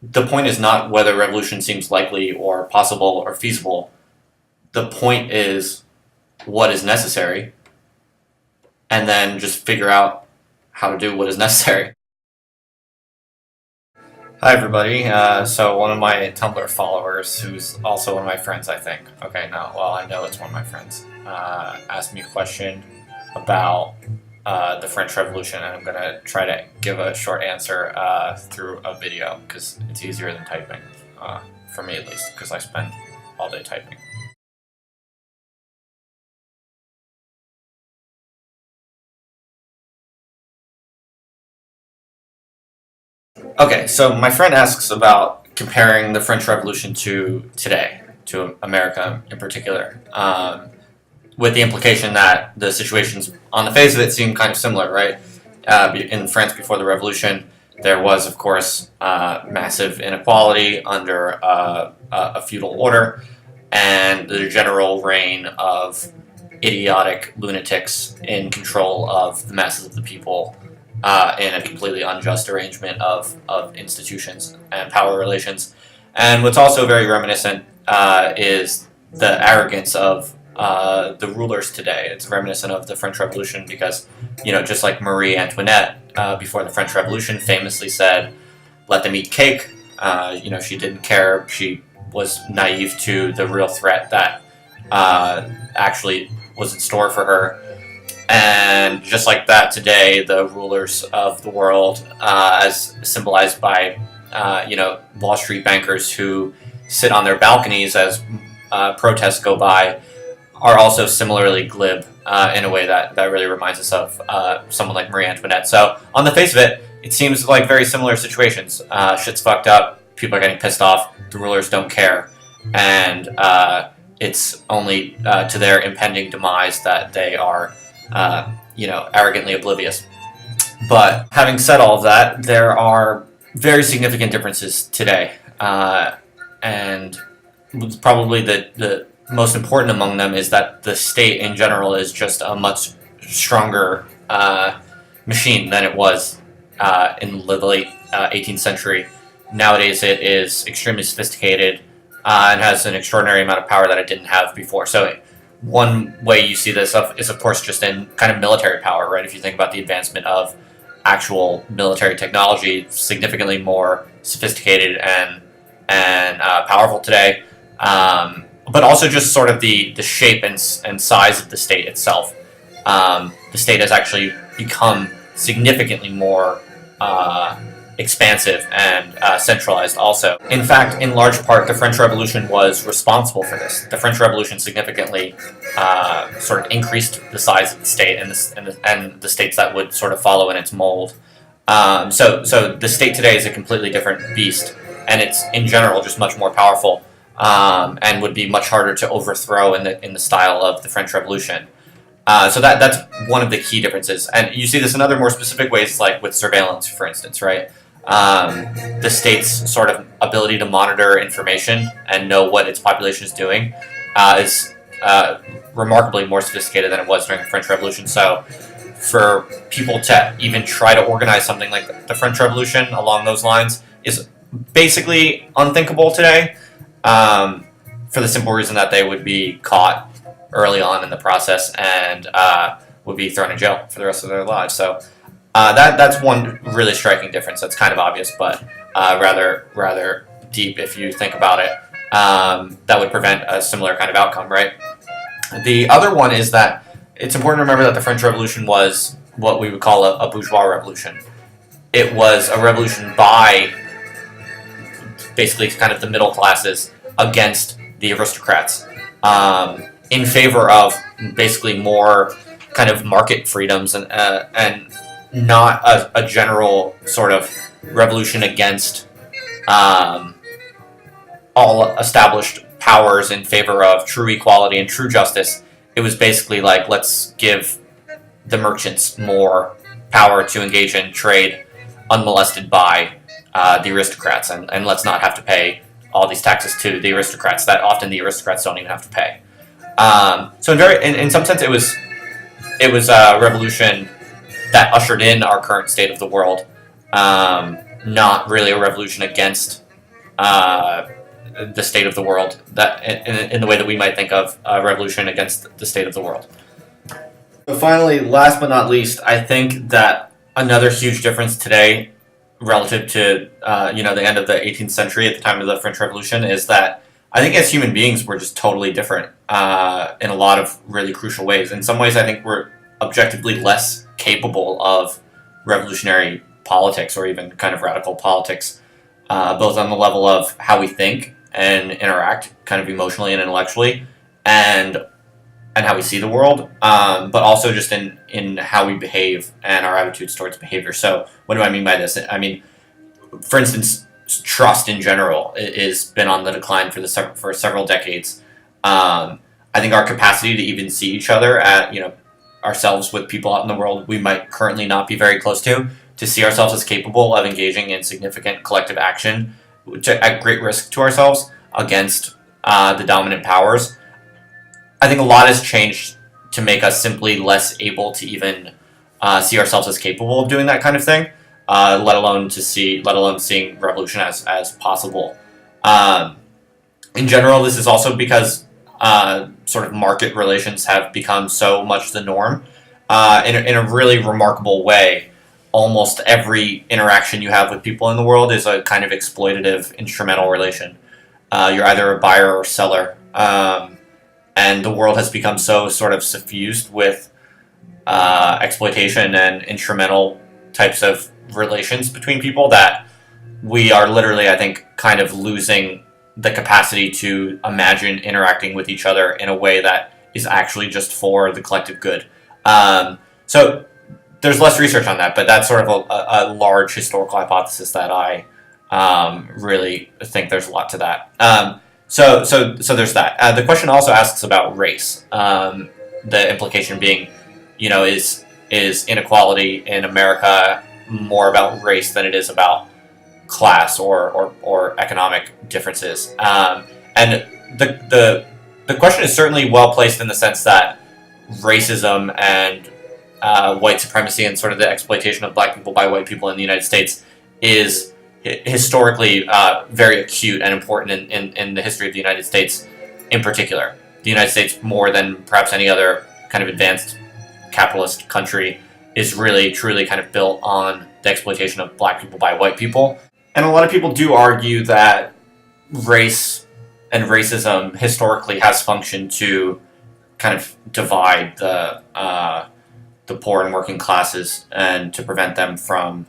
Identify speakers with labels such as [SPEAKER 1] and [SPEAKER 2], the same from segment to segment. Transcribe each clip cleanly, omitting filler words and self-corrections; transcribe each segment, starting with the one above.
[SPEAKER 1] the point is not whether revolution seems likely or possible or feasible. The point is what is necessary, and then just figure out how to do what is necessary. Hi everybody. So one of my Tumblr followers, who's also one of my friends, I think. Okay, no, well I know it's one of my friends. Asked me a question about the French Revolution, and I'm gonna try to give a short answer through a video because it's easier than typing, for me at least, because I spend all day typing. Okay, so my friend asks about comparing the French Revolution to today, to America in particular, with the implication that the situations on the face of it seem kind of similar, right? In France before the Revolution, there was, of course, massive inequality under a feudal order, and the general reign of idiotic lunatics in control of the masses of the people in a completely unjust arrangement of institutions and power relations. And what's also very reminiscent is the arrogance of the rulers today. It's reminiscent of the French Revolution because, just like Marie Antoinette before the French Revolution famously said, "Let them eat cake." She didn't care. She was naive to the real threat that actually was in store for her. And just like that, today, the rulers of the world, as symbolized by, Wall Street bankers who sit on their balconies as protests go by, are also similarly glib in a way that really reminds us of someone like Marie Antoinette. So, on the face of it, it seems like very similar situations. Shit's fucked up, people are getting pissed off, the rulers don't care, and it's only to their impending demise that they are arrogantly oblivious. But having said all of that, there are very significant differences today, and probably the most important among them is that the state in general is just a much stronger machine than it was in the late 18th century. Nowadays it is extremely sophisticated and has an extraordinary amount of power that it didn't have before. So one way you see this is, of course, just in kind of military power, right? If you think about the advancement of actual military technology, significantly more sophisticated and powerful today, but also just sort of the shape and size of the state itself. The state has actually become significantly more expansive and centralized also. In fact, in large part, the French Revolution was responsible for this. The French Revolution significantly sort of increased the size of the state and the states that would sort of follow in its mold. So the state today is a completely different beast, and it's in general just much more powerful and would be much harder to overthrow in the style of the French Revolution. So that's one of the key differences, and you see this in other more specific ways, like with surveillance, for instance, right? The state's sort of ability to monitor information and know what its population is doing is remarkably more sophisticated than it was during the French Revolution. So for people to even try to organize something like the French Revolution along those lines is basically unthinkable today, for the simple reason that they would be caught early on in the process and would be thrown in jail for the rest of their lives. So that's one really striking difference. That's kind of obvious, but rather deep if you think about it. That would prevent a similar kind of outcome, right? The other one is that it's important to remember that the French Revolution was what we would call a bourgeois revolution. It was a revolution by basically kind of the middle classes against the aristocrats, in favor of basically more kind of market freedoms and not a general sort of revolution against all established powers in favor of true equality and true justice. It was basically like, let's give the merchants more power to engage in trade unmolested by the aristocrats, and let's not have to pay all these taxes to the aristocrats that often the aristocrats don't even have to pay. So in some sense, it was a revolution that ushered in our current state of the world, not really a revolution against the state of the world, that in the way that we might think of a revolution against the state of the world. But finally, last but not least, I think that another huge difference today relative to the end of the 18th century at the time of the French Revolution is that I think as human beings we're just totally different in a lot of really crucial ways. In some ways I think we're objectively less capable of revolutionary politics or even kind of radical politics, both on the level of how we think and interact kind of emotionally and intellectually, and how we see the world, but also just in how we behave and our attitudes towards behavior. So what do I mean by this? I mean, for instance, trust in general has been on the decline for several decades. I think our capacity to even see each other ourselves with people out in the world we might currently not be very close to see ourselves as capable of engaging in significant collective action at great risk to ourselves against the dominant powers. I think a lot has changed to make us simply less able to even see ourselves as capable of doing that kind of thing, let alone seeing revolution as possible. In general, this is also because sort of market relations have become so much the norm. In a really remarkable way, almost every interaction you have with people in the world is a kind of exploitative, instrumental relation. You're either a buyer or seller. And the world has become so sort of suffused with exploitation and instrumental types of relations between people that we are literally, I think, kind of losing the capacity to imagine interacting with each other in a way that is actually just for the collective good. So there's less research on that, but that's sort of a large historical hypothesis that I really think there's a lot to that. So there's that. The question also asks about race. The implication being, is inequality in America more about race than it is about class or economic differences? And the question is certainly well placed in the sense that racism and white supremacy and sort of the exploitation of black people by white people in the United States is historically very acute and important in the history of the United States in particular. The United States, more than perhaps any other kind of advanced capitalist country, is really truly kind of built on the exploitation of black people by white people. And a lot of people do argue that race and racism historically has functioned to kind of divide the poor and working classes and to prevent them from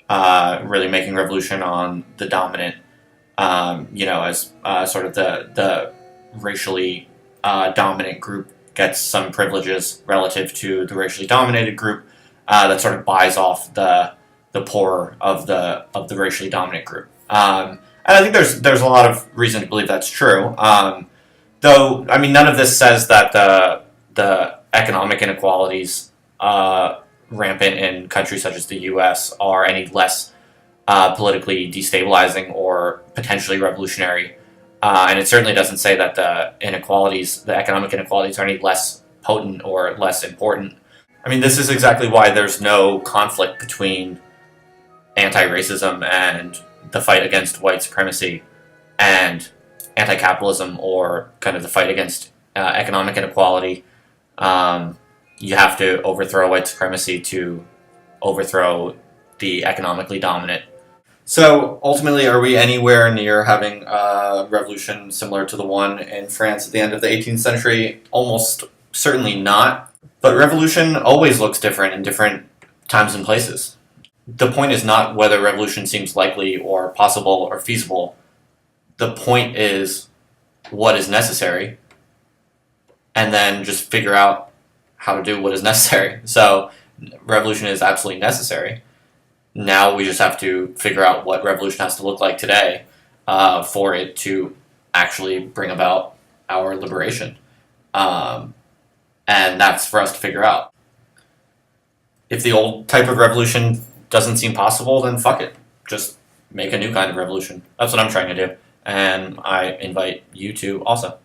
[SPEAKER 1] really making revolution on the dominant, as sort of the racially dominant group gets some privileges relative to the racially dominated group that sort of buys off the poorer of the racially dominant group. And I think there's a lot of reason to believe that's true. Though, I mean, none of this says that the economic inequalities rampant in countries such as the U.S. are any less politically destabilizing or potentially revolutionary. And it certainly doesn't say that the economic inequalities, are any less potent or less important. I mean, this is exactly why there's no conflict between anti-racism and the fight against white supremacy and anti-capitalism or kind of the fight against economic inequality. You have to overthrow white supremacy to overthrow the economically dominant. So ultimately, are we anywhere near having a revolution similar to the one in France at the end of the 18th century? Almost certainly not. But revolution always looks different in different times and places. The point is not whether revolution seems likely or possible or feasible. The point is what is necessary, and then just figure out how to do what is necessary. So revolution is absolutely necessary. Now we just have to figure out what revolution has to look like today for it to actually bring about our liberation. And that's for us to figure out. If the old type of revolution doesn't seem possible, then fuck it. Just make a new kind of revolution. That's what I'm trying to do. And I invite you to also.